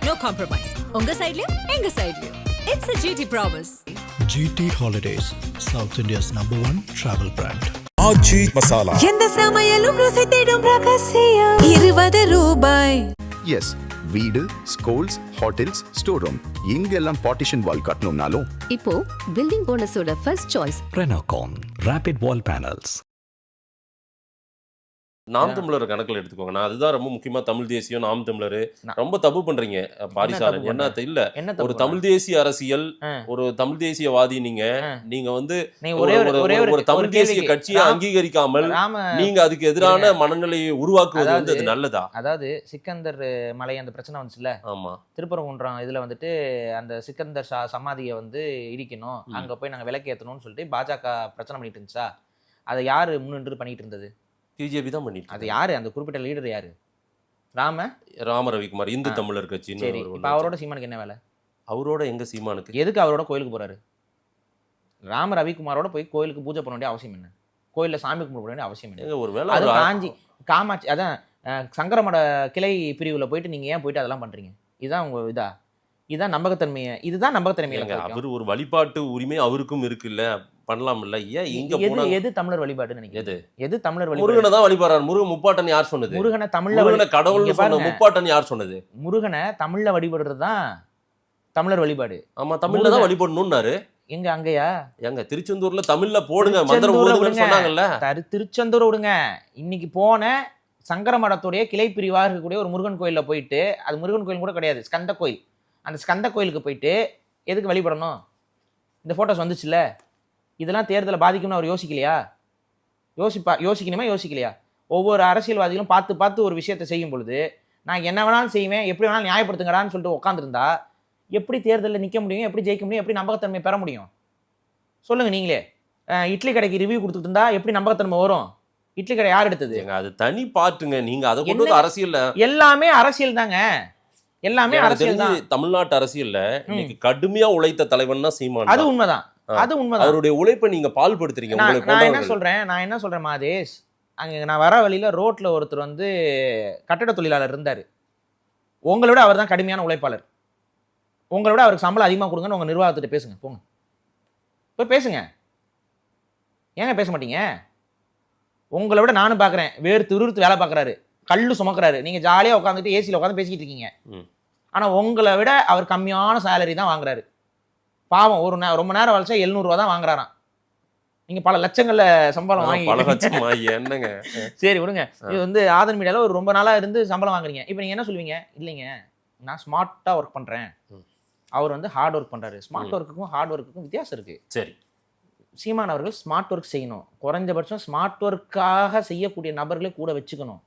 no compromise. உங்க சைடுலயும் எங்க சைடுலயும். It's a GT promise. GT Holidays, South India's #1 travel brand. ஆச்சி மசாலா. எந்த சமையலும் ருசி தேடும் ரகசியம் 20 ரூபாய். எஸ், வீடு, ஸ்கூல்ஸ், ஹோட்டல்ஸ், ஸ்டோர் ரூம் இங்கெல்லாம் பார்ட்டிஷன் வால் கட்டணும்னாலும் இப்போ பில்டிங் ஓனர்ஸோட first choice Renocon Rapid Wall Panels. நாம் தமிழர் கணக்கில் எடுத்துக்கோங்க. நான் அதுதான் ரொம்ப முக்கியமா தமிழ் தேசியம் நாம் தமிழர் ரொம்ப தப்பு பண்றீங்க பாரிசாலன். என்ன இல்ல ஒரு தமிழ் தேசிய அரசியல், ஒரு தமிழ் தேசியவாதி நீங்க வந்து ஒரு தமிழ் தேசிய கட்சியை அங்கீகரிக்காமல் நீங்க அதுக்கு எதிரான மனநிலையை உருவாக்குவது வந்து அது நல்லதா? அதாவது சிக்கந்தர் மலை அந்த பிரச்சனை வந்துச்சுல, ஆமா, திருப்பரங்குன்றம் இதுல வந்துட்டு அந்த சிக்கந்தர் சமாதியை வந்து இடிக்கணும், அங்க போய் நாங்க விளக்கேற்றணும்னு சொல்லிட்டு பாஜக பிரச்சனை பண்ணிட்டு இருந்துச்சா? அதை யாரு முன்னின்று பண்ணிட்டு இருந்தது? பிஜேபி தான் பண்ணிட்டு. அது யாரு அந்த குறிப்பிட்ட லீடர்? யாரு? ராம ரவிக்குமார், இந்து தமிழர் கட்சி. இப்ப அவரோட சீமானுக்கு என்ன வேலை? அவரோட எங்க சீமானுக்கு எதுக்கு அவரோட கோயிலுக்கு போறாரு? ராம ரவிக்குமாரோட போய் கோயிலுக்கு பூஜை பண்ண வேண்டிய அவசியம் என்ன? கோயில்ல சாமி கும்பிட வேண்டிய அவசியம் என்ன? ஒருவேளை அது காமாட்சி அதான் சங்கரமட கிளை பிரிவுல போயிட்டு நீங்க ஏன் போயிட்டு அதெல்லாம் பண்றீங்க? இதுதான் உங்க இதுதான் நம்பகத்தன்மையை. அவர் ஒரு வழிபாட்டு உரிமை அவருக்கும் இருக்குல்ல, பண்ணலாம் இல்ல? ஏன் இங்க எது தமிழர் வழிபாடுன்னு நினைக்கிறீங்க? எது தமிழர் வழிபாடு? முருகனை தான் வழிபாடுறாரு. முருகன் முப்பாட்டன் யார் சொன்னது? முருகனை தமிழ்ல கடவுள் சொன்ன முப்பாட்டன் யார் சொன்னது? முருகனை தமிழ்ல வழிபடுறது தான் தமிழர் வழிபாடு. ஆமா, தமிழ்ல தான் வழிபடணும்னாரு. எங்க அங்கயா? எங்க திருச்செந்தூர்ல தமிழ்ல போடுங்க மந்திரம் ஓதுங்கன்னு சொன்னாங்கல்ல. திருச்செந்தூர் விடுங்க. இன்னைக்கு போன சங்கர மடத்துடைய கிளை பிரிவாக இருக்கக்கூடிய ஒரு முருகன் கோயில்ல போயிட்டு, அது முருகன் கோயில் கூட கிடையாது, ஸ்கந்த கோயில். அந்த ஸ்கந்த கோயிலுக்கு போயிட்டு எதுக்கு வழிபடணும்? இந்த ஃபோட்டோஸ் வந்துச்சுல்ல, இதெல்லாம் தேர்தலை பாதிக்கும்னு அவர் யோசிக்கலையா? யோசிக்கலையா? ஒவ்வொரு அரசியல்வாதிகளும் பார்த்து ஒரு விஷயத்தை செய்யும் பொழுது நான் என்ன வேணாலும் செய்வேன், எப்படி வேணாலும் நியாயப்படுத்துங்கடான்னு சொல்லிட்டு உட்காந்துருந்தா எப்படி தேர்தலில் நிற்க முடியும்? எப்படி ஜெயிக்க முடியும்? எப்படி நம்பகத்தன்மை பெற முடியும்? சொல்லுங்க நீங்களே. இட்லி கடைக்கு ரிவ்யூ கொடுத்துட்டு இருந்தா எப்படி நம்பகத்தன்மை வரும்? இட்லி கடை யார் எடுத்தது? அது தனி பாட்டுங்க. நீங்க அதை கொண்டு வந்து அரசியல் எல்லாமே அரசியல் தாங்க. எல்லாமே அரசியல் தான். தமிழ்நாட்டு அரசியல்ல இன்னைக்கு கடுமையா உழைத்த தலைவன் தான் சீமான். அது உண்மைதான். அவருடைய உழைப்பை நீங்க பால்படுத்துறீங்க. நான் என்ன சொல்றேன் மாதேஷ், அங்க நான் வர வழியில ரோட்ல ஒருத்தர் வந்து கட்டட தொழிலாளர் இருந்தாரு. உங்களை விட அவர் தான் கடுமையான உழைப்பாளர். உங்களை விட அவருக்கு சம்பளம் அதிகமாக கொடுங்கன்னு உங்க நிர்வாகத்திட்ட பேசுங்க. போங்க போய் பேசுங்க. ஏங்க பேச மாட்டீங்க? உங்களை விட நானும் பாக்குறேன், வேறு திருத்து வேலை பாக்குறாரு, கல்லு சுமக்கிறாரு. நீங்க ஜாலியா உட்காந்துட்டு ஏசியில் உட்காந்து பேசிக்கிட்டு இருக்கீங்க. ஆனா உங்களை விட அவர் கம்மியான சேலரி தான் வாங்குறாரு. பாவம், ரொம்ப நேரம் வளர்ச்சா 700 ரூபா தான் வாங்குறாராம். நீங்க பல லட்சங்கள்ல சம்பளம் வாங்கி என்னங்க. சரி விடுங்க. இது வந்து ஆதன் மீடியால ஒரு ரொம்ப நாளா இருந்து சம்பளம் வாங்குறீங்க. இப்போ நீங்க என்ன சொல்லுவீங்க? இல்லைங்க, நான் ஸ்மார்ட்டா ஒர்க் பண்றேன், அவர் வந்து ஹார்ட் ஒர்க் பண்றாரு. ஸ்மார்ட் ஒர்க்குக்கும் ஹார்ட் ஒர்க்குக்கும் வித்தியாசம் இருக்கு. சரி, சீமான் அவர்கள் ஸ்மார்ட் ஒர்க் செய்யணும். குறைஞ்சபட்சம் ஸ்மார்ட் ஒர்க்காக செய்யக்கூடிய நபர்களே கூட வச்சுக்கணும்.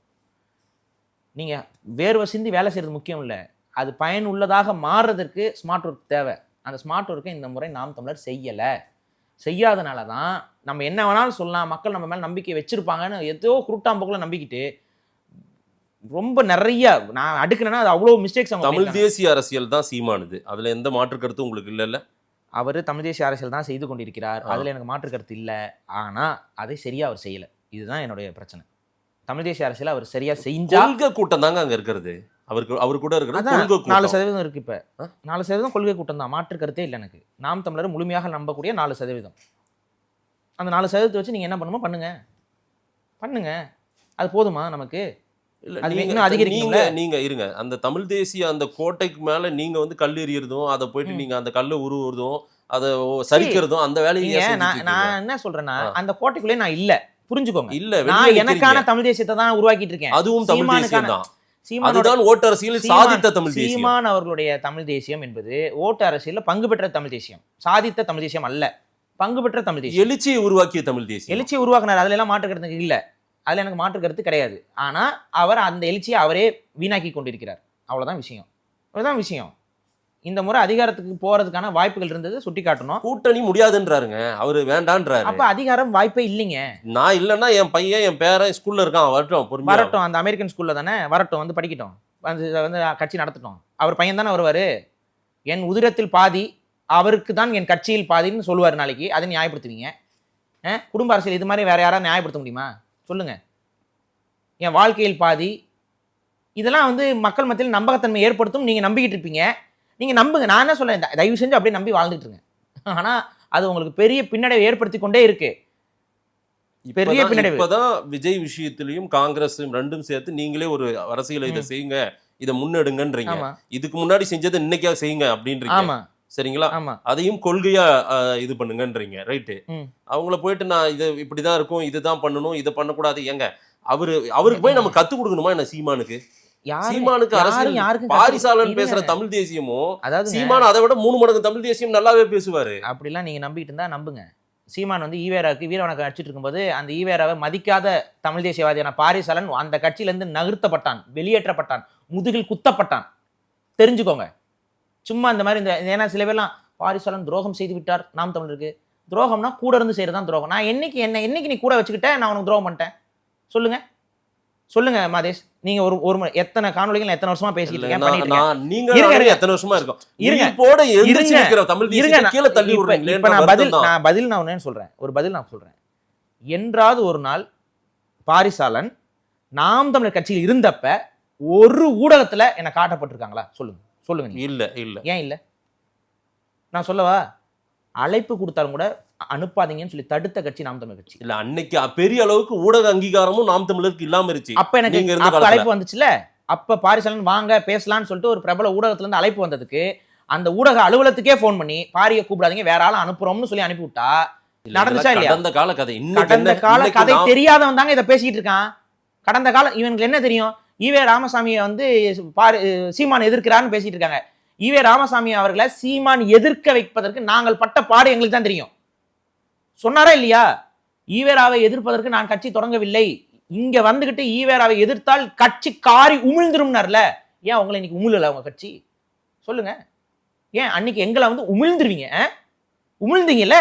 நீங்க வேர்வை சிந்தி வேலை செய்யறது முக்கியம் இல்லை, அது பயனுள்ளதாக மாறுறதுக்கு ஸ்மார்ட் ஒர்க் தேவை. அந்த ஸ்மார்ட் ஒர்க்கை இந்த முறை நாம் தமிழர் செய்யாதனால தான் நம்ம என்ன வேணாலும் சொல்லலாம், மக்கள் நம்ம மேலே நம்பிக்கை வச்சிருப்பாங்கன்னு ஏதோ குருட்டாம்போக்கில் நம்பிக்கிட்டு ரொம்ப நிறைய நான் அடுக்குனா அது அவ்வளோ மிஸ்டேக்ஸ். தமிழ் தேசிய அரசியல் தான் சீமானுது, அதுல எந்த மாற்று கருத்து உங்களுக்கு இல்லைல்ல? அவர் தமிழ் தேசிய அரசியல் தான் செய்து கொண்டிருக்கிறார், அதுல எனக்கு மாற்று கருத்து இல்லை. ஆனா அதை சரியா அவர் செய்யலை. இதுதான் என்னுடைய பிரச்சனை. தமிழ் தேசிய அரசியல் அவர் சரியா செஞ்சா, கொள்கை கூட்டம் தாங்க அங்க இருக்கிறது. அவர் கூட இருக்கிறது 4% இருக்கு. இப்ப 4% கொள்கை கூட்டம் தான், மாற்று கருத்தே இல்லை எனக்கு. நாம் தமிழர் முழுமையாக நம்பக்கூடிய 4%. அந்த 4% வச்சு நீங்க என்ன பண்ணுமோ பண்ணுங்க. அது போதுமா நமக்கு? நீங்க இருங்க. அந்த தமிழ் தேசிய அந்த கோட்டைக்கு மேல நீங்க வந்து கல் எறியறதும், அதை போயிட்டு நீங்க அந்த கல்லை உருவுறதும், அதை சரிக்கிறதும், அந்த வேலையை நான் என்ன சொல்றேன்னா, அந்த கோட்டைக்குள்ளே நான் இல்ல, புரிஞ்சுக்கோங்க. இல்ல, நான் எனக்கான தமிழ் தேசியத்தை தான் உருவாக்கிட்டு இருக்கேன். அதுவும் தமிழ் தேசியம் தான். அதுதான் ஓட்டு அரசியல் சாதித்த தமிழ் தேசியம். சீமான் அவர்களுடைய தமிழ் தேசியம் என்பது ஓட்டு அரசியல்ல பங்கு பெற்ற தமிழ் தேசியம், சாதித்த தமிழ் தேசியம் அல்ல, பங்கு பெற்ற தமிழ் தேசியம். எழுச்சியை உருவாக்கிய தமிழ் தேசியம். எழுச்சியை உருவாக்குனார், அதுல எல்லாம் மாற்று கருத்து இல்ல, அதுல எனக்கு மாற்று கருத்து கிடையாது. ஆனா அவர் அந்த எழுச்சியை அவரே வீணாக்கி கொண்டிருக்கிறார். அவ்வளவுதான் விஷயம். இந்த முறை அதிகாரத்துக்கு போறதுக்கான வாய்ப்புகள் இருந்தது, சுட்டி காட்டணும். கூட்டணி முடியாதுன்றாருங்க, அவரு வேண்டான்றாரு. அப்ப அதிகாரம் வாய்ப்பே இல்லைங்க. நான் இல்லைன்னா என் பையன் என் பேரன் ஸ்கூல்ல இருக்கான், வரட்டும், அந்த அமெரிக்கன் ஸ்கூல்ல தானே வரட்டும், வந்து படிக்கட்டும், வந்து கட்சி நடத்தட்டும். அவர் பையன் தானே வருவாரு. என் உதிரத்தில் பாதி அவருக்கு தான் என் கட்சியில் பாதின்னு சொல்லுவார் நாளைக்கு. அதை நியாயப்படுத்துவீங்க? குடும்ப அரசியல் இது மாதிரி வேற யாராவது நியாயப்படுத்த முடியுமா? சொல்லுங்க. என் வாழ்க்கையில் பாதி, இதெல்லாம் வந்து மக்கள் மத்தியில் நம்பகத்தன்மை ஏற்படுத்தும். நீங்க நம்பிக்கிட்டு இருப்பீங்க. நீங்க நம்புங்க. நான் என்ன சொல்றேன், தயவு செஞ்சு அப்படியே நம்பி வாழ்ந்துட்டு இருங்க. ஆனா அது உங்களுக்கு பெரிய பின்னடைவை ஏற்படுத்தி கொண்டே இருக்கு. பெரிய பின்னடைவு. இப்பதான் விஜய் விஷயத்திலையும் காங்கிரஸ் ரெண்டும் சேர்த்து நீங்களே ஒரு அரசியலை இதை செய்யுங்க, இதை முன்னெடுங்கன்றீங்க. இதுக்கு முன்னாடி செஞ்சதை இன்னைக்கா செய்யுங்க அப்படின்றீங்க. சரிங்களா? அதையும் கொள்கையா இது பண்ணுங்கன்றீங்க. ரைட்டு. அவங்கள போயிட்டு நான் இது இப்படிதான் இருக்கும், இதுதான் பண்ணணும், இதை பண்ணக்கூடாது. ஏங்க அவருக்கு போய் நம்ம கத்து கொடுக்கணுமா என்ன சீமானுக்கு? சீமானுக்கு அரசியல் பாரிசாலன் பேசுற தமிழ் தேசியமும் சீமான் அதை விட 3 மடங்கு தமிழ் தேசியம் நல்லாவே பேசுவாரு. அப்படிலாம் நீங்க நம்பிட்டு இருந்தா நம்புங்க. சீமான் வந்து ஈவேராவுக்கு வீரவணக்கம் அடிச்சிட்டு இருக்கும்போது அந்த ஈவேராவை மதிக்காத தமிழ் தேசியவாதியான பாரிசாலன் அந்த கட்சியில இருந்து நகர்த்தப்பட்டான், வெளியேற்றப்பட்டான், முதுகில் குத்தப்பட்டான். தெரிஞ்சுக்கோங்க. சும்மா இந்த மாதிரி ஏன்னா சில பேர்லாம் பாரிசாலன் துரோகம் செய்து விட்டார் நாம் தமிழருக்கு. துரோகம்னா கூட இருந்து செய்யறதுதான் துரோகம். நான் என்னைக்கு நீ கூட வச்சுக்கிட்டேன் நான் உனக்கு துரோகம் பண்ணிட்டேன்? சொல்லுங்க மாதேஷ். நீங்க ஒரு எத்தனை காணொளிகள் எத்தனை வருஷமா பேசிட்டு இருக்கேன். நீங்க எத்தனை வருஷமா இருக்கும் நான் சொல்றேன். என்றாவது ஒரு நாள் பாரிசாலன் நாம் தமிழர் கட்சியில் இருந்தப்ப ஒரு ஊடகத்துல என்ன காட்டப்பட்டிருக்காங்களா? சொல்லுங்க. இல்ல. ஏன் இல்ல? நான் சொல்லவா? அழைப்பு கொடுத்தாலும் கூட அனுப்பாதீங்கன்னு சொல்லி தடுத்த கட்சி நாம் தமிழர் கட்சி. இல்ல அன்னைக்கு பெரிய அளவுக்கு ஊடக அங்கீகாரமும் நாம் தமிழருக்கு இல்லாம இருந்துச்சு. அப்ப எனக்கு அழைப்பு வந்துச்சுல. அப்ப பாரிசாலன் வாங்க பேசலாம்னு சொல்லிட்டு ஒரு பிரபல ஊடகத்துல இருந்து அழைப்பு வந்ததுக்கு அந்த ஊடக அலுவலகத்துக்கே போன் பண்ணி பாரிய கூப்பிடாதீங்க, வேற ஆள அனுப்புறோம்னு சொல்லி அனுப்பி விட்டா நடந்துச்சா இல்லையா? கடந்த கால கதை தெரியாதவன் தாங்க இதை பேசிட்டு இருக்கான். கடந்த காலம் இவனுக்கு என்ன தெரியும்? ஈவே ராமசாமியை வந்து சீமான் எதிர்க்கிறான்னு பேசிட்டு இருக்காங்க. ஈவே ராமசாமி அவர்களை சீமான் எதிர்க்க வைப்பதற்கு நாங்கள் பட்ட பாடு எங்களுக்கு தான் தெரியும். சொன்னாரா இல்லையா? ஈவேராவை எதிர்ப்பதற்கு நான் கட்சி தொடங்கவில்லை, இங்க வந்துகிட்டு ஈவேராவை எதிர்த்தால் கட்சி காரி உமிழ்ந்துரும்னார்ல. ஏன் உங்களை இன்னைக்கு உமிழல உங்க கட்சி? சொல்லுங்க. ஏன் அன்னைக்கு எங்களை வந்து உமிழ்ந்துருவீங்க? உமிழ்ந்தீங்கல்ல,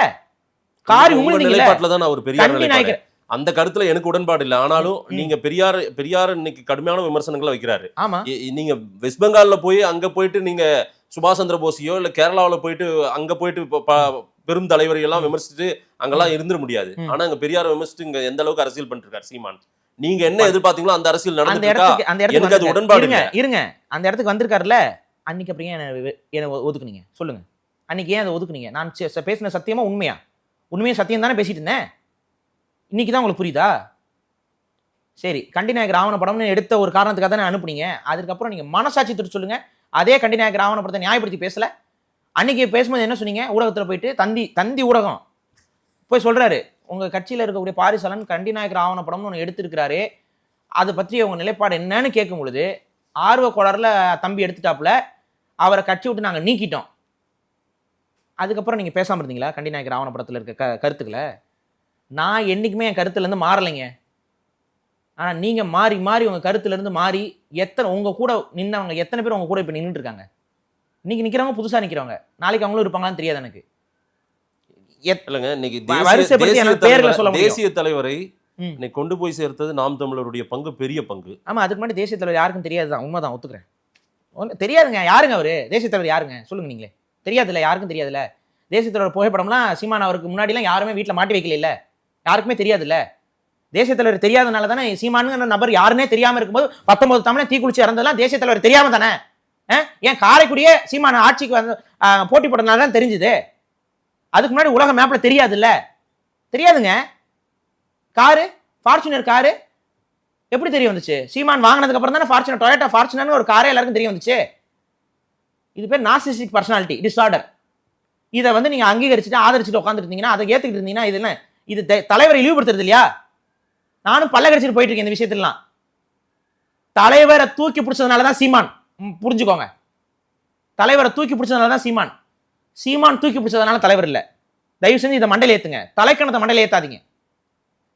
காரி உமிழ்ந்தீங்கல்ல. அந்த கருத்துல எனக்கு உடன்பாடு இல்லை. ஆனாலும் நீங்க பெரியார் இன்னைக்கு கடுமையான விமர்சனங்களை வைக்கிறாரு. நீங்க வெஸ்ட் பெங்கால்ல போய் அங்க போயிட்டு நீங்க சுபாஷ் சந்திர போஸையோ இல்ல கேரளாவில போயிட்டு அங்க போயிட்டு பெரும் தலைவரை எல்லாம் விமர்சிச்சுட்டு அங்கெல்லாம் இருந்துட முடியாது. ஆனா அங்க பெரியார் விமர்சிச்சு இங்க எந்த அளவுக்கு அரசியல் பண்ணிட்டு இருக்காரு சீமான். நீங்க என்ன எதிர்பார்த்தீங்களோ அந்த அரசியல் நடந்துட்டு அது உடன்பாடு இருங்க. அந்த இடத்துக்கு வந்திருக்காருல்ல, அன்னைக்கு அப்படியே என்ன ஒதுக்குனீங்க? சொல்லுங்க. அன்னைக்கு ஏன் அதை ஒதுக்குனீங்க? நான் பேசின சத்தியமா உண்மையா சத்தியம் தானே பேசிட்டு இருந்தேன். இன்னைக்கு தான் உங்களுக்கு புரியுதா? சரி, கண்டிநாயகர் ராவண படம்னு எடுத்த ஒரு காரணத்துக்காக தானே அனுப்புனீங்க. அதுக்கப்புறம் நீங்க மனசாட்சி தொட்டு சொல்லுங்க. அதே கண்டிநாயகர் ராவண படத்தை நியாயப்படுத்தி பேசல. அன்னைக்கு பேசும்போது என்ன சொன்னீங்க? ஊடகத்தில் போயிட்டு தந்தி ஊடகம் போய் சொல்றாரு, உங்க கட்சியில் இருக்கக்கூடிய பாரிசாலன் கண்டிநாயகர் ராவண படம்னு ஒன்று எடுத்திருக்கிறாரு, அதை பற்றி உங்க நிலைப்பாடு என்னன்னு கேட்கும் பொழுது ஆர்வ கோளாறுல தம்பி எடுத்துட்டாப்புல, அவரை கட்சி விட்டு நாங்கள் நீக்கிட்டோம். அதுக்கப்புறம் நீங்க பேசாம இருந்தீங்களா? கண்டிநாயகர் ராவண படத்தில் இருக்க கருத்துக்களை நான் என்னைக்குமே என் கருத்துல இருந்து மாறலைங்க. ஆனா நீங்க மாறி உங்க கருத்துல இருந்து மாறி உங்க கூட நின்னவங்க எத்தனை பேர் உங்க கூட இப்ப நின்றுட்டு இருக்காங்க? இன்னைக்கு நிக்கிறவங்க புதுசா நிக்கிறவங்க, நாளைக்கு அவங்களும் இருப்பாங்களான்னு தெரியாது எனக்கு. தேசிய தலைவரை கொண்டு போய் சேர்த்தது நாம் தமிழருடைய பங்கு, பெரிய பங்கு. ஆமா, அதுக்கு முன்னாடி தேசிய தலைவர் யாருக்கும் தெரியாதுதான், உண்மைதான், ஒத்துக்கிறேன். தெரியாதுங்க. யாருங்க அவரு? தேசிய தலைவர் யாருங்க? சொல்லுங்க. நீங்களே தெரியாதுல்ல, யாருக்கும் தெரியாதுல்ல. தேசிய தலைவர் புகைப்படம்லாம் சீமான் அவருக்கு முன்னாடிலாம் யாருமே வீட்டுல மாட்டி வைக்கல, யாருக்குமே தெரியாதுல்ல. தேசிய தலைவர் தெரியாதனால தானே சீமானுங்கிற நபர் யாருன்னே தெரியாம இருக்கும்போது 19 தமிழை தீக்குளிச்சு இறந்ததெல்லாம் தேசிய தலைவர் தெரியாம தானே. ஏன் காரைக்குடியே சீமான ஆட்சிக்கு வந்து போட்டி போட்டனால தான் தெரிஞ்சுது. அதுக்கு முன்னாடி உலக மேப்ல தெரியாதுல்ல? தெரியாதுங்க. ஃபார்ச்சுனர் காரு எப்படி தெரிய வந்துச்சு? சீமான் வாங்கினதுக்கு அப்புறம் தானே ஃபார்ச்சுனர், டொயோட்டா ஃபார்ச்சுனர்னு ஒரு காரே எல்லாருக்கும் தெரிய வந்துச்சு. இது பேர் நார்சிஸ்டிக் பர்சனாலிட்டி டிஸார்டர். இதை வந்து நீங்க அங்கீகரிச்சுட்டு ஆதரிச்சுட்டு உட்காந்துட்டு இருந்தீங்கன்னா, அதை ஏத்துக்கிட்டு இருந்தீங்கன்னா, இது தலைவரை இழிவுபடுத்துறது இல்லையா? நானும் பல்ல கடிச்சிட்டு போயிட்டு இருக்கேன் இந்த விஷயத்திலாம். தலைவரை தூக்கி பிடிச்சதுனாலதான் சீமான், புரிஞ்சுக்கோங்க. தலைவரை தூக்கி பிடிச்சதுனாலதான் சீமான் தூக்கி பிடிச்சதுனால தலைவர் இல்லை. தயவு செஞ்சு இதை மண்டையில ஏத்துங்க, தலைக்கணத்தை மண்டையில ஏத்தாதீங்க.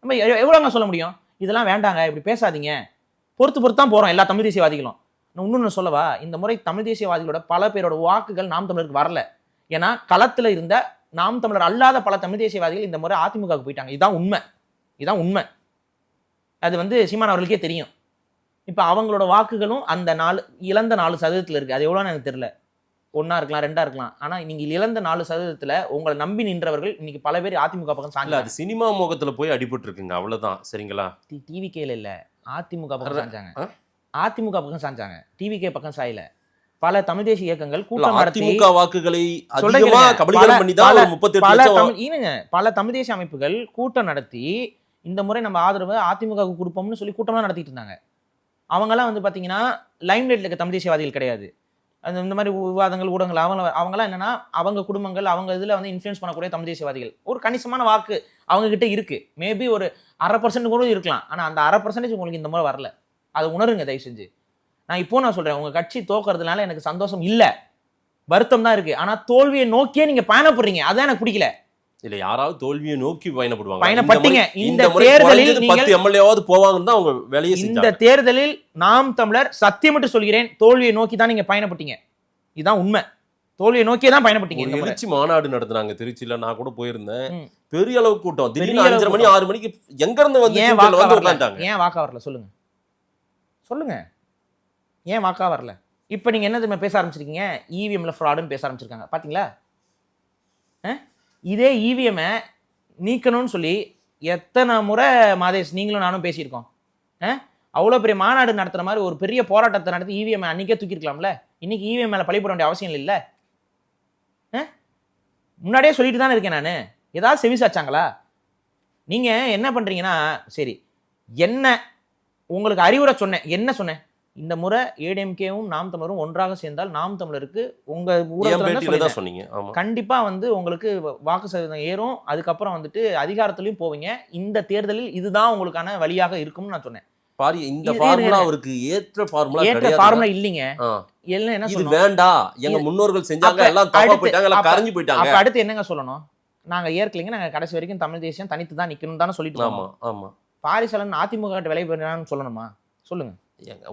நம்ம எவ்வளவுங்க சொல்ல முடியும்? இதெல்லாம் வேண்டாங்க, இப்படி பேசாதீங்க. பொறுத்து தான் போறோம் எல்லா தமிழ் தேசியவாதிகளும். இன்னொன்னு சொல்லவா, இந்த முறை தமிழ் தேசியவாதிகளோட பல பேரோட வாக்குகள் நாம் தமிழருக்கு வரல. ஏன்னா களத்துல இருந்த நாம் தமிழர் அல்லாத பல தமிழ் தேசியவாதிகள் இந்த முறை அதிமுகவுக்கு போயிட்டாங்க. இதுதான் உண்மை. அது வந்து சீமான் அவர்களுக்கே தெரியும். இப்ப அவங்களோட வாக்குகளும் அந்த இழந்த 4% இருக்கு. அது எவ்வளோன்னு எனக்கு தெரியல. 1 இருக்கலாம், 2 இருக்கலாம். ஆனா நீங்க இழந்த 4% உங்களை நம்பி நின்றவர்கள் இன்னைக்கு பல பேர் அதிமுக பக்கம் சாஞ்சல. அது சினிமா முகத்துல போய் அடிபட்டு இருக்குங்க, அவ்வளவுதான். சரிங்களா? டிவி கேல இல்ல, அதிமுக பக்கம் சாஞ்சாங்க. அதிமுக பக்கம் சாஞ்சாங்க, டிவிகே பக்கம் சாயல. பல தமிழ் தேசிய இயக்கங்கள் கூட்டம் நடத்தி அதிமுக வாக்குகளை சொல்றேன் அதிகமா கேளுங்க. கபலீகரம் பண்ணி தான் ஒரு 38 பல லட்சம் தமிழ் ஈனுங்க, பல தமிழ் தேசிய அமைப்புகள் கூட்டம் நடத்தி இந்த முறை நம்ம ஆதரவு அதிமுகவுக்கு கொடுப்போம்னு சொல்லி கூட்டம்லாம் நடத்திட்டு இருந்தாங்க. அவங்கெல்லாம் வந்து பாத்தீங்கன்னா லைம்லைட்ல இருக்க தமிழ் தேசியவாதிகள் கிடையாது. அந்த இந்த மாதிரி விவாதங்கள் ஊடகங்கள் அவங்கெல்லாம் என்னன்னா அவங்க குடும்பங்கள் அவங்க இதுல வந்து இன்ஃப்ளூயன்ஸ் பண்ணக்கூடிய தமிழ் தேசியவாதிகள். ஒரு கணிசமான வாக்கு அவங்க கிட்ட இருக்கு. மேபி ஒரு 1/2% கூட இருக்கலாம். ஆனா அந்த 1/2% உங்களுக்கு இந்த முறை வரல. அதை உணருங்க தயவு செஞ்சு. நான் சொல்றேன், உங்க கட்சி தோக்குறதுனால எனக்கு சந்தோஷம் இல்ல, வருத்தம் தான் இருக்கு. ஆனா தோல்வியை நோக்கியே நீங்க பயணப்படுறீங்க, அதான் எனக்கு பிடிக்கல. இல்ல யாராவது தோல்வியை நோக்கி பயணப்படுவாங்க. பயணப்பட்டீங்க. இந்த முறை தேர்தலில் குறைஞ்சது 10 எம்எல்ஏவாவது போவாங்கன்னு தான் அவங்க வேலையை இந்த செஞ்சாங்க. தேர்தலில் நாம் தமிழர் சத்தியமிட்டு சொல்கிறேன், தோல்வியை நோக்கி தான் நீங்க பயணப்பட்டீங்க. இதுதான் உண்மை. தோல்வியை நோக்கியே தான் பயணப்பட்டீங்க. ஒரு இந்த முறை. எழுச்சி மாநாடு நடத்துனாங்க திருச்சியில, நான் கூட போயிருந்தேன். ம். பெரிய அளவு கூட்டம். திடீர்னு பெரிய அளவு 5:30 மணி 6 மணிக்கு எங்க இருந்து வந்து ஏன் வந்து வாக்கா வரல? உட்கார்ந்தாங்க. ஏன் வாக்கா வரல சொல்லுங்க, சொல்லுங்க. ஏன் வாக்கா வரல? இப்போ நீங்க என்ன தெரியுமா பேச ஆரம்பிச்சிருக்கீங்க? இவிஎம்ல ஃப்ராடுன்னு பேச ஆரம்பிச்சிருக்காங்க, பாத்தீங்களா? இதே இவிஎம்ஐ நீக்கணும்னு சொல்லி எத்தனை முறை மாதேஷ் நீங்களும் நானும் பேசியிருக்கோம். அவ்வளோ பெரிய மாநாடு நடத்துற மாதிரி ஒரு பெரிய போராட்டத்தை நடத்தி இவிஎம் அன்னைக்கே தூக்கிருக்கலாம்ல. இன்னைக்கு இவிஎம் மேல பழி போட வேண்டிய அவசியம் இல்லை. முன்னாடியே சொல்லிட்டு தானே இருக்கேன் நான். ஏதாவது செவிசாச்சாங்களா? நீங்க என்ன பண்றீங்கன்னா, சரி என்ன உங்களுக்கு அறிவுரை சொன்னேன், என்ன சொன்னேன்? இந்த முறை ஏடிஎம்கேவும் நாம் தமிழரும் ஒன்றாக சேர்ந்தால் நாம் தமிழருக்கு உங்க ஊரகத்துல தான் சொன்னீங்க. ஆமா. கண்டிப்பா வந்து உங்களுக்கு வாக்கு சதவீதம் ஏறும். அதுக்கப்புறம் வந்துட்டு அதிகாரத்திலையும் போவீங்க. இந்த தேர்தலில் இதுதான் உங்களுக்கான வழியாக இருக்கும்னு நான் சொன்னேன். பாரு, இந்த ஃபார்முலா அவருக்கு ஏற்ற ஃபார்முலா ஏற்ற கிடையாது. ஃபார்முலா இல்லீங்க. எல்லாம் என்ன இது சொல்லணும்? வேண்டாம், எங்க முன்னோர்கள் செஞ்சாங்க, எல்லாம் தப்பா போயிட்டாங்க, எல்லாம் கரைஞ்சு போயிட்டாங்க. அப்ப அடுத்து என்னங்க சொல்லணும்? நாங்க ஏற்கலைங்க, நாங்க கடைசி வரைக்கும் தமிழ் தேசியம் தனித்து தான் நிக்கணும் தானே சொல்லிட்டு ஆமா இருக்கோம். ஆமா. பாரிசாலன் அதிமுக கிட்ட விலை பெறான்னு சொல்லணுமா? சொல்லுங்க.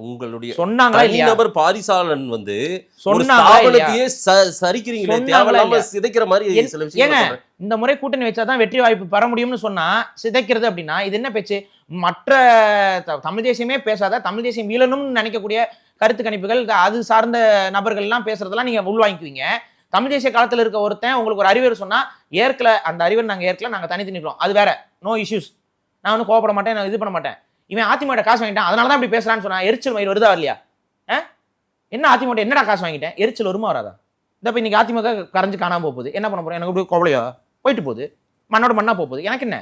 உங்களுடைய சொன்னாங்களா இல்லையா? தனிநபர் பாரிசாலன் வந்து சொன்னாங்களா இல்லையா? சரிக்கிறீங்களே, சொன்னாங்களா தேவையில்லாம இல்லையா? சிதைக்கிற மாதிரி சில ஏங்க விஷயம். இந்த முறை கூட்டணி வச்சாதான் வெற்றி வாய்ப்பு பெற முடியும்னு சொன்னா சிதைக்கிறது அப்படின்னா இது என்ன பேச்சு? மற்ற தமிழ் தேசியமே பேசாத, தமிழ் தேசியம் வீழணும்னு நினைக்கக்கூடிய கருத்து கணிப்புகள் அது சார்ந்த நபர்கள் எல்லாம் பேசுறதெல்லாம் நீங்க உள்வாங்கிக்குவீங்க. தமிழ் தேசிய காலத்துல இருக்க ஒருத்தன் உங்களுக்கு ஒரு அறிவுரை சொன்னா ஏற்கல, அந்த அறிவுரை நாங்க ஏற்கல, நாங்க தனித்து நிற்கிறோம், அது வேற, நோ இஷ்யூஸ். நான் ஒன்றும் கோவப்பட மாட்டேன், நான் இது பண்ண மாட்டேன். இவன் அதிமுக காசு வாங்கிட்டான் அதனால தான் இப்படி பேசுறான்னு சொன்னா எரிச்சல் மயிர் வருதா இல்லையா? என்ன அதிமுக என்னடா காசு வாங்கிட்டேன், எரிச்சல் வருமா வராதா? இந்த இப்போ இன்னைக்கு அதிமுக கரைஞ்சு காணாம போகுது, என்ன பண்ண போறேன்? எனக்கு இப்படி கோவலையோ போயிட்டு போகுது, மண்ணோட மண்ணா போகுது, எனக்கு என்ன?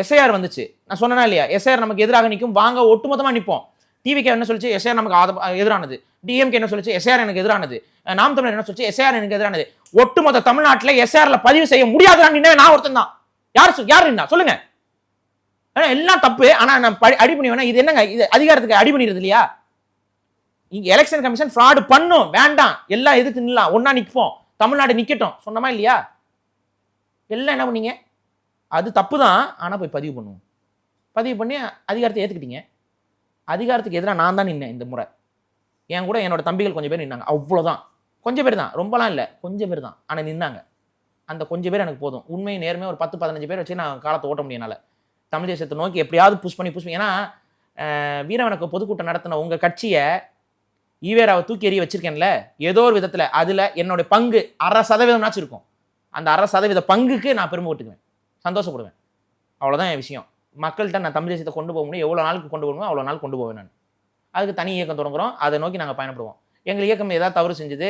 எஸ்ஐஆர் வந்துச்சு, நான் சொன்னா இல்லையா? எஸ்ஐஆர் நமக்கு எதிராக நிற்கும், வாங்க ஒட்டுமொத்தமா நிற்போம். டிவிக்கு என்ன சொல்லிச்சு? எஸ்ஐஆர் நமக்கு எதிரானது. டிஎம்கே என்ன சொல்லிச்சு? எஸ்ஐஆர் எனக்கு எதிரானது. நாம் தமிழர் என்ன சொல்லிச்சு? எஸ்ஐஆர் எனக்கு எதிரானது. ஒட்டுமொத்த தமிழ்நாட்டில் எஸ்ஐஆர்ல பதிவு செய்ய முடியாதுன்னு நான் ஒருத்தன் தான். யார் நின்னா சொல்லுங்க? எல்லாம் தப்பு. ஆனா நான் அடிபணி வேணா, இது என்னங்க? இது அதிகாரத்துக்கு அடிபணிறது இல்லையா? இங்க எலெக்ஷன் கமிஷன் ஃப்ராடு பண்ணும், வேண்டாம், எல்லாம் எதிர்த்து நில்லாம், ஒன்னா நிற்போம், தமிழ்நாடு நிக்கட்டும் சொன்னமா இல்லையா? எல்லாம் என்ன பண்ணீங்க? அது தப்பு தான். ஆனா போய் பதிவு பண்ணுவோம், பதிவு பண்ணி அதிகாரத்தை ஏத்துக்கிட்டீங்க. அதிகாரத்துக்கு எதிராக நான் தான் நின்னேன் இந்த முறை. என் கூட என்னோட தம்பிகள் கொஞ்சம் பேர் நின்னாங்க, அவ்வளோதான். கொஞ்சம் பேர் தான், ரொம்பலாம் இல்லை, கொஞ்சம் பேர் தான். ஆனால் நின்னாங்க. அந்த கொஞ்சம் பேர் எனக்கு போதும். உண்மை நேர்மையாக ஒரு 10-15 பேர் வச்சு நான் காலத்தை ஓட்ட முடியனால தமிழ் தேசத்தை நோக்கி எப்படியாவது புஷ் பண்ணி. ஏன்னா வீரவணக்க பொதுக்கூட்டம் நடத்தின உங்கள் கட்சியை ஈவேராவை தூக்கி எறிய வச்சிருக்கேன்ல, ஏதோ ஒரு விதத்தில் அதில் என்னுடைய பங்கு 0.5% இருக்கும். அந்த 0.5% பங்குக்கு நான் பெருமை விட்டுக்குவேன், சந்தோஷப்படுவேன். அவ்வளோதான் என் விஷயம். மக்கள்கிட்ட நான் தமிழ் தேசத்தை கொண்டு போக முடியும், எவ்வளோ நாளுக்கு கொண்டு போகணுமோ அவ்வளோ நாள் கொண்டு போவேன் நான். அதுக்கு தனி இயக்கம் தொடங்குறோம், அதை நோக்கி நாங்கள் பயணப்படுவோம். எங்கள் இயக்கம் ஏதாவது தவறு செஞ்சது,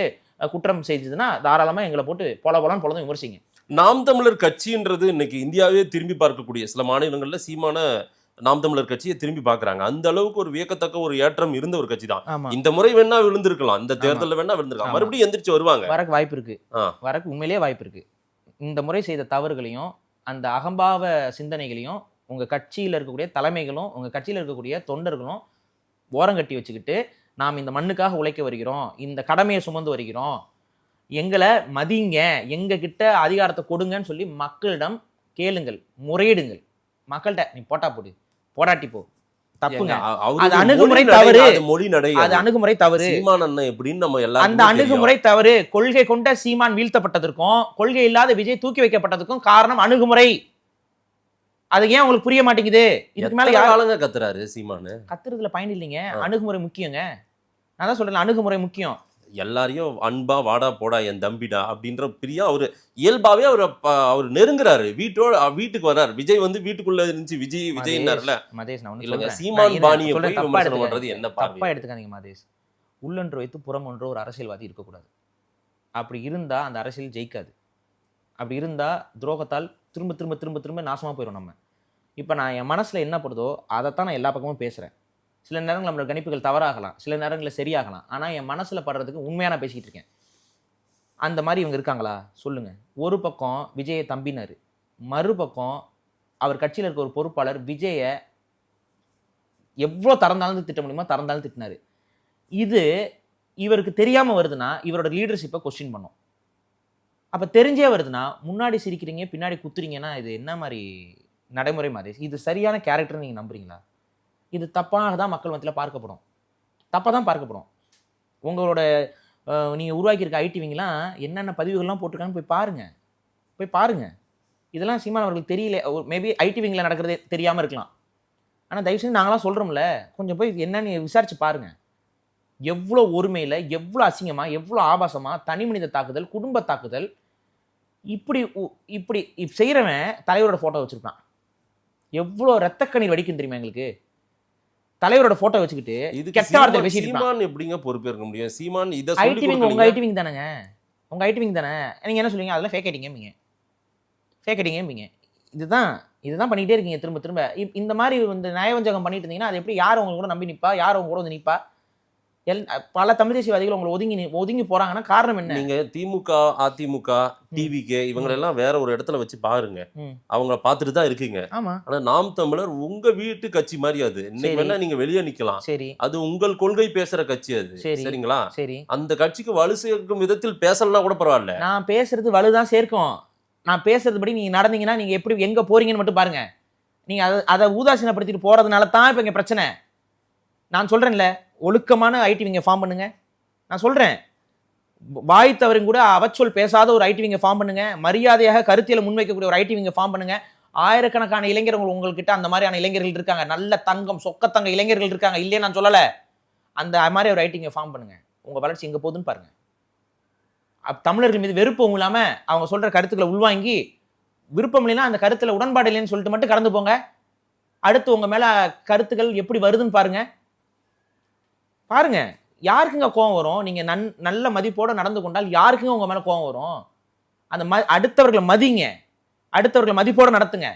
குற்றம் செஞ்சதுன்னா தாராளமாக எங்களை போட்டு பொலதும் விமர்சிங்க. நாம் தமிழர் கட்சின்றது இன்னைக்கு இந்தியாவே திரும்பி பார்க்கக்கூடிய சில மாநிலங்கள்ல சீமான நாம் தமிழர் கட்சியை திரும்பி பார்க்கறாங்க. அந்த அளவுக்கு ஒரு வியக்கத்தக்க ஒரு ஏற்றம் இருந்த ஒரு கட்சி தான். இந்த முறை வேணா விழுந்திருக்கலாம், இந்த தேர்தலில் வேணா விழுந்திருக்கலாம், மறுபடியும் எந்திரிச்சு வருவாங்க. வரக்கு வாய்ப்பு இருக்கு, வரக்கு உண்மையிலேயே வாய்ப்பு இருக்கு. இந்த முறை செய்த தவறுகளையும் அந்த அகம்பாவ சிந்தனைகளையும் உங்க கட்சியில் இருக்கக்கூடிய தலைமைகளும் உங்க கட்சியில் இருக்கக்கூடிய தொண்டர்களும் ஓரங்கட்டி வச்சுக்கிட்டு, நாம் இந்த மண்ணுக்காக உழைக்க வருகிறோம், இந்த கடமையை சுமந்து வருகிறோம், எங்களை மதிங்க, எங்க கிட்ட அதிகாரத்தை கொடுங்கன்னு சொல்லி மக்களிடம் கேளுங்கள், முறையிடுங்கள். மக்கள்கிட்ட நீ போட்டா போடு, போடாட்டி போ, தப்புங்க. அது அணுகுமுறை தவறு, அது அணுகுமுறை தவறு. அந்த அணுகுமுறை தவறு. கொள்கை கொண்ட சீமான் வீழ்த்தப்பட்டதற்கும் கொள்கை இல்லாத விஜய் தூக்கி வைக்கப்பட்டதுக்கும் காரணம் அணுகுமுறை. அது ஏன் உங்களுக்கு புரிய மாட்டேங்குது? இதுக்கு மேல கத்துறாரு சீமானு. கத்துறதுல பயன் இல்லைங்க, அணுகுமுறை முக்கியங்க. நான் தான் சொல்றேன், அணுகுமுறை முக்கியம். எல்லாரையும் அன்பா வாடா போடா என் தம்பிடா அப்படின்ற பிரியா அவர் இயல்பாவே அவர் நெருங்குறாரு, வீட்டுக்கு வர்றாரு. விஜய் வந்து வீட்டுக்குள்ள இருந்துச்சு விஜய்னார்ல. மதேஷ் நான் ஒண்ணு இல்லங்க சொல்றேன். சீமான் பாணியை சொல்றேன், போய் தப்பா விமர்சனம் பண்றது என்ன தப்பா பார்வை? எடுத்துக்காதீங்க மதேஷ். உள்ளொன்று வைத்து புறமொன்று ஒரு அரசியல்வாதி இருக்கக்கூடாது. அப்படி இருந்தா அந்த அரசியல் ஜெயிக்காது. அப்படி இருந்தா துரோகத்தால் திரும்ப திரும்ப திரும்ப திரும்ப நாசமா போயிடும் நம்ம. இப்போ நான் என் மனசுல என்ன படுதோ அதைத்தான் நான் எல்லா பக்கமும் பேசுறேன். சில நேரங்கள் நம்மளோட கணிப்புகள் தவறாகலாம், சில நேரங்களில் சரியாகலாம். ஆனா என் மனசுல படுறதுக்கு உண்மையா நான் பேசிக்கிட்டு இருக்கேன். அந்த மாதிரி இவங்க இருக்காங்களா சொல்லுங்க. ஒரு பக்கம் விஜயை தம்பினாரு, மறுபக்கம் அவர் கட்சியில் இருக்க ஒரு பொறுப்பாளர் விஜயை எவ்வளோ திறந்தாலும் திட்ட முடியுமோ திறந்தாலும் திட்டினாரு. இது இவருக்கு தெரியாம வருதுன்னா இவரோட லீடர்ஷிப்பை கொஸ்டின் பண்ணும். அப்ப தெரிஞ்சே வருதுன்னா முன்னாடி சிரிக்கிறீங்க பின்னாடி குத்துறீங்கன்னா இது என்ன மாதிரி நடைமுறை மாதிரி? இது சரியான கேரக்டர் நீங்க நம்புறீங்களா? இது தப்பாக தான் மக்கள் மத்தியில் பார்க்கப்படும், தப்பாக தான் பார்க்கப்படும். உங்களோட நீங்கள் உருவாக்கியிருக்க ஐடிவிங்கெலாம் என்னென்ன பதிவுகள்லாம் போட்டிருக்காங்கன்னு போய் பாருங்க. இதெல்லாம் சீமான் அவர்களுக்கு தெரியல. மேபி ஐடிவிங்கில் நடக்கிறதே தெரியாமல் இருக்கலாம். ஆனால் தயவுசெய்து நாங்களாம் சொல்கிறோம்ல, கொஞ்சம் போய் என்னன்னு விசாரிச்சு பாருங்க. எவ்வளோ ஒருமையில், எவ்வளோ அசிங்கமாக, எவ்வளோ ஆபாசமாக, தனி மனித தாக்குதல், குடும்ப தாக்குதல், இப்படி செய்கிறவன் தலைவரோட ஃபோட்டோ வச்சுருப்பான். எவ்வளோ ரத்தக்கண்ணீர் வடிக்கும் தெரியுமா எங்களுக்கு? தலைவரோட போட்டோ வச்சுக்கிட்டு கெட்ட வார்த்தை பேசிட்டு சீமான் எப்படிங்க பொறுப்பேற்க முடியும்? சீமான் இத ஐடிவிங் உங்க ஐடிவிங் தானங்க, உங்க ஐடிவிங் தானே. நீங்க என்ன சொல்லுவீங்க? அதெல்லாம் ஃபேக் ஐடிங்கம்பீங்க. இதுதான் பண்ணிட்டே இருக்கீங்க திரும்ப திரும்ப. இந்த மாதிரி இந்த நயவஞ்சகம் பண்ணிட்டு இருந்தீங்கன்னா அது எப்படி யார் உங்க கூட நம்பி நிப்பா? யார் உங்க கூட வந்து நிப்பா? பல தமிழ் தேசியவாதிகள் உங்களை ஒதுங்கி போறாங்கன்னா காரணம் என்ன? நீங்க திமுக, அதிமுக, டிவிகே இவங்களெல்லாம் வேற ஒரு இடத்துல வச்சு பாருங்க, அவங்க பார்த்துட்டு தான் இருக்கீங்க. ஆனா நாம் தமிழர் உங்க வீட்டு கட்சி மாதிரி. அது இன்னைக்கு வேணா நீங்க வெளியே நிக்கலாம், சரி, அது உங்கள் கொள்கை பேசுற கட்சி அது, சரிங்களா? சரி, அந்த கட்சிக்கு வலு சேர்க்கும் விதத்தில் பேசலாம் கூட பரவாயில்ல. நான் பேசுறது வலுதான் சேர்க்கும். நான் பேசுறது படி நீங்க நடந்தீங்கன்னா நீங்க எப்படி எங்க போறீங்கன்னு மட்டும் பாருங்க. நீங்க அதை ஊதாசீனப்படுத்திட்டு போறதுனால தான் இப்ப இங்க பிரச்சனை. நான் சொல்றேன்ல, ஒழுக்கமான ஐடிவிங்க ஃபார்ம் பண்ணுங்க. நான் சொல்றேன், வாய் தவறும் கூட அவச்சொல் பேசாத ஒரு ஐடிவிங்க ஃபார்ம் பண்ணுங்க. மரியாதையாக கருத்தியலை முன்வைக்கக்கூடிய ஒரு ஐடிவிங்க ஃபார்ம் பண்ணுங்க. ஆயிரக்கணக்கான இளைஞர்கள் உங்கள்கிட்ட அந்த மாதிரியான இளைஞர்கள் இருக்காங்க. நல்ல தங்கம் சொக்கத்தங்க இளைஞர்கள் இருக்காங்க, இல்லையே நான் சொல்லலை. அந்த மாதிரி ஒரு ஐடிவிங்க ஃபார்ம் பண்ணுங்க. உங்க வளர்ச்சி எங்க போகுதுன்னு பாருங்க. தமிழர்கள் மீது வெறுப்பவும் இல்லாம அவங்க சொல்ற கருத்துக்களை உள்வாங்கி விருப்பம் இல்லைன்னா அந்த கருத்துல உடன்பாடு இல்லைன்னு சொல்லிட்டு மட்டும் கடந்து போங்க. அடுத்து உங்க மேல கருத்துக்கள் எப்படி வருதுன்னு பாருங்க. யாருக்குங்க கோவம் வரும்? நீங்க நல்ல மதிப்போட நடந்து கொண்டால் யாருக்குங்க உங்க மேல கோவம் வரும்? அந்த அடுத்தவர்களை மதிங்க, அடுத்தவர்களை மதிப்போட நடத்துங்க.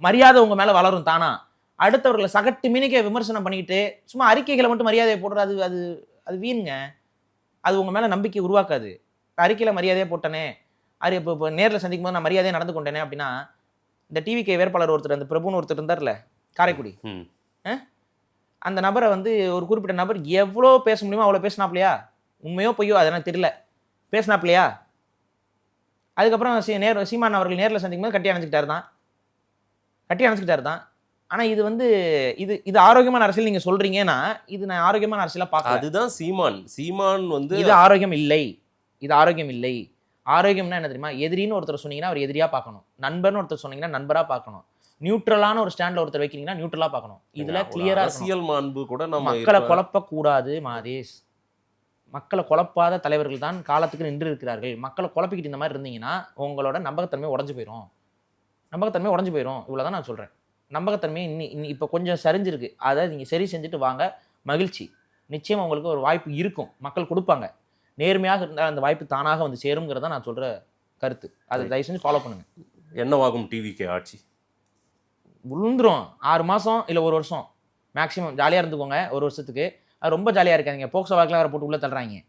மரியாதை உங்க மேல வளரும் தானா. அடுத்தவர்களை சகட்டு மீனிக்க விமர்சனம் பண்ணிட்டு சும்மா அறிக்கைகளை மட்டும் மரியாதையை போடுறது அது வீணுங்க. அது உங்க மேல நம்பிக்கை உருவாக்காது. அறிக்கையில மரியாதையா போட்டனே, இப்போ நேரில் சந்திக்கும் போது நான் மரியாதையா நடந்து கொண்டேனே அப்படின்னா, இந்த டிவிகே வேட்பாளர் ஒருத்தர், அந்த பிரபுன்னு ஒருத்தர் இருந்தார்ல காரைக்குடி, அந்த நபரை வந்து ஒரு குறிப்பிட்ட நபர் எவ்வளோ பேச முடியுமோ அவ்வளோ பேசினாப்லையா? உண்மையோ பொய்யோ அது எனக்கு தெரியல, பேசினாப்லையா? அதுக்கப்புறம் சீமான் அவர்கள் நேரில் சந்திக்கும் போது கட்டி அணைச்சிக்கிட்டாரு தான். ஆனால் இது வந்து இது ஆரோக்கியமான அரசியல் நீங்க சொல்றீங்கன்னா, இது நான் ஆரோக்கியமான அரசியலா பார்க்கல. அதுதான் சீமான் வந்து இது ஆரோக்கியம் இல்லை. ஆரோக்கியம்னா என்ன தெரியுமா? எதிரின்னு ஒருத்தர் சொன்னீங்கன்னா அவர் எதிரியா பார்க்கணும், நண்பர்னு ஒருத்தர் சொன்னீங்கன்னா நண்பரா பார்க்கணும், நியூட்ரலான ஒரு ஸ்டாண்ட்ல ஒருத்தர் வைக்கிறீங்கன்னா நியூட்ரலா பார்க்கணும். இதுல கிளியரா அரசியல் மாண்பு கூட நம்ம மக்களை குழப்ப கூடாது மாதேஷ். மக்களை குழப்பாத தலைவர்கள் தான் காலத்துக்கு நின்று இருக்கிறார்கள். மக்களை குழப்பிக்கிட்டு இந்த மாதிரி இருந்தீங்கன்னா உங்களோட நம்பகத்தன்மை உடஞ்சு போயிடும். இவ்வளவுதான் நான் சொல்றேன். நம்பகத்தன்மை இப்போ கொஞ்சம் சரிஞ்சிருக்கு. அதை நீங்க சரி செஞ்சுட்டு வாங்க, மகிழ்ச்சி. நிச்சயம் உங்களுக்கு ஒரு வாய்ப்பு இருக்கும், மக்கள் கொடுப்பாங்க. நேர்மையாக இருந்தால் அந்த வாய்ப்பு தானாக வந்து சேருங்கிறத நான் சொல்ற கருத்து. அதை தயவு செஞ்சு ஃபாலோ பண்ணுங்க. என்னவாகும் டிவிகே ஆட்சி? விழுந்துரும். 6 மாதம் இல்லை 1 வருஷம் மேக்ஸிமம். ஜாலியாக இருந்துக்கோங்க 1 வருஷத்துக்கு. அது ரொம்ப ஜாலியாக இருக்காதிங்க. போக்சோ வழக்கில் வேறு போட்டு உள்ளே தள்ளுறாங்க.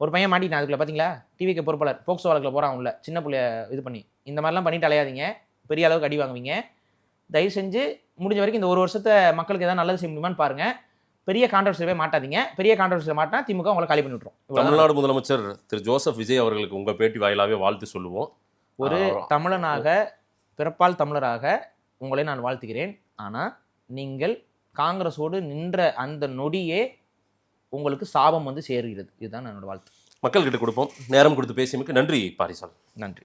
ஒரு பையன் மாட்டிட்டான் அதுக்குள்ள, பார்த்தீங்களா? டிவிக்கு பொறுப்பாளர் போக்சோ வழக்கில் போகிறான் உள்ள, சின்ன பிள்ளைய இது பண்ணி. இந்த மாதிரிலாம் பண்ணிட்டு அலையாதீங்க, பெரிய அளவுக்கு அடி வாங்குவீங்க. தயவு செஞ்சு முடிஞ்ச வரைக்கும் இந்த 1 வருஷத்தை மக்களுக்கு எதாவது நல்லது செய்ய முடியுமான்னு பாருங்க. பெரிய கான்ட்ரவர்சியிலே மாட்டாதீங்க. பெரிய கான்ட்ரவர்சியில் மாட்டினா திமுக உங்களை காலி பண்ணி விட்டுரும். தமிழ்நாடு முதலமைச்சர் திரு ஜோசப் விஜய் அவர்களுக்கு உங்கள் பேட்டி வாயிலாகவே வாழ்த்து சொல்லுவோம். ஒரு தமிழனாக, பிறப்பால் தமிழராக உங்களை நான் வாழ்த்துகிறேன். ஆனால் நீங்கள் காங்கிரஸோடு நின்ற அந்த நொடியே உங்களுக்கு சாபம் வந்து சேருகிறது. இதுதான் என்னோட வாழ்த்து. மக்கள்கிட்ட கொடுப்போம். நேரம் கொடுத்து பேசியமைக்கு நன்றி பாரிசால். நன்றி.